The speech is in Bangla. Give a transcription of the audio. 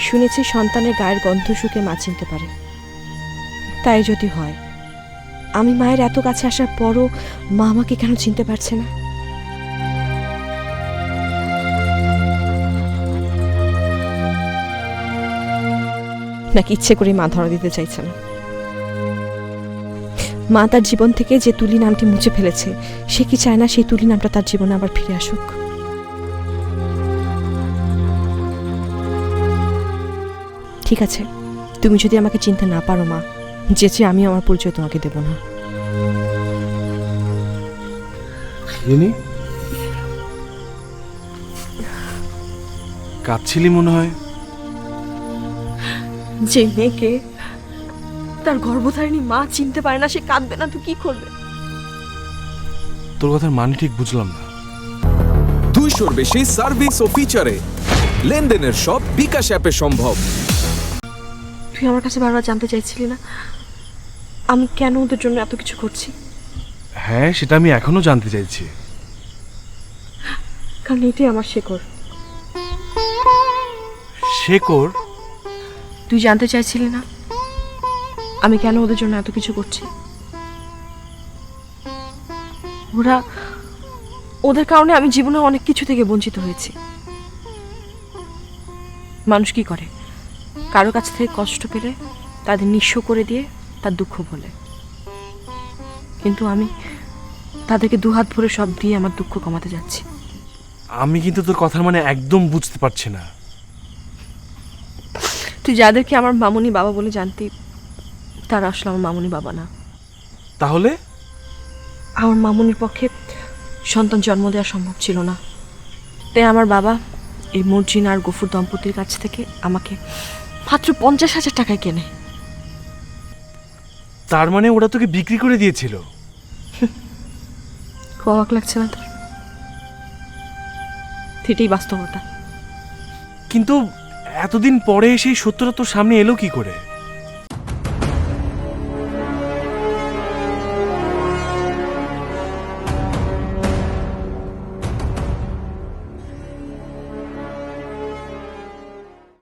শুনেছি সন্তানের গায়ের গন্ধ শুকে মা চিনতে পারে। তাই যদি হয়, আমি মায়ের এত কাছে আসার পরও মা আমাকে কেন চিনতে পারছে না? নাকি ইচ্ছে করে মা ধরা দিতে চাইছে না? মা তার জীবন থেকে যে তুলি নামটি মুছে ফেলেছে, সে কি চায় না সেই তুলি নামটা তার জীবনে আবার ফিরে আসুক? ঠিক আছে, তুমি যদি আমাকে চিনতে না পারো মা, যেচে আমি আমার পরিচয় তোমাকে দেব না। কাঁদছিলি মনে হয়। যে মেয়েকে তার গর্ভধারিণী মা চিনতে পারে না, সে কাঁদবে না তো কি করবে? তোর কথার মানে ঠিক বুঝলাম না। 200-র বেশি সার্ভিস ও ফিচারে লেনদেনের সব বিকাশ অ্যাপে সম্ভব। তুই আমার কাছে বারবার জানতে চাইছিলি না আমি কেন ওদের জন্য এত কিছু করছি? হ্যাঁ, সেটা আমি এখনো জানতে চাইছি। কারণ এটাই আমার শেকড়। শেকড়? তুই জানতে চাইছিলি না আমি কেন ওদের জন্য এত কিছু করছি? ওদের কারণে আমি জীবনে অনেক কিছু থেকে বঞ্চিত হয়েছি। মানুষ কি করে, কারো কাছ থেকে কষ্ট পেলে তাদের নিঃস্ব করে দিয়ে তার দুঃখ বলে, কিন্তু আমি তাদেরকে দুহাত ভরে সব দিয়ে আমার দুঃখ কমাতে যাচ্ছি। আমি কিন্তু তোর কথার মানে একদম বুঝতে পারছি না। তুই যাদেরকে আমার মামুনি বাবা বলে জানতি, তারা আসলে আমার মামুনি বাবা না। তাহলে? আমার মামুনির পক্ষে সন্তান জন্ম দেওয়া সম্ভব ছিল না, তাই আমার বাবা এই মর্জিন আর গফুর দম্পতির কাছ থেকে আমাকে মাত্র 50,000 টাকায় কেনে। তার মানে ওরা তোকে বিক্রি করে দিয়েছিল? খুব অবাক লাগছে না তোর? এটাই বাস্তবতা। কিন্তু এতদিন পরে সেই সত্যটা তোর সামনে এলো কি করে?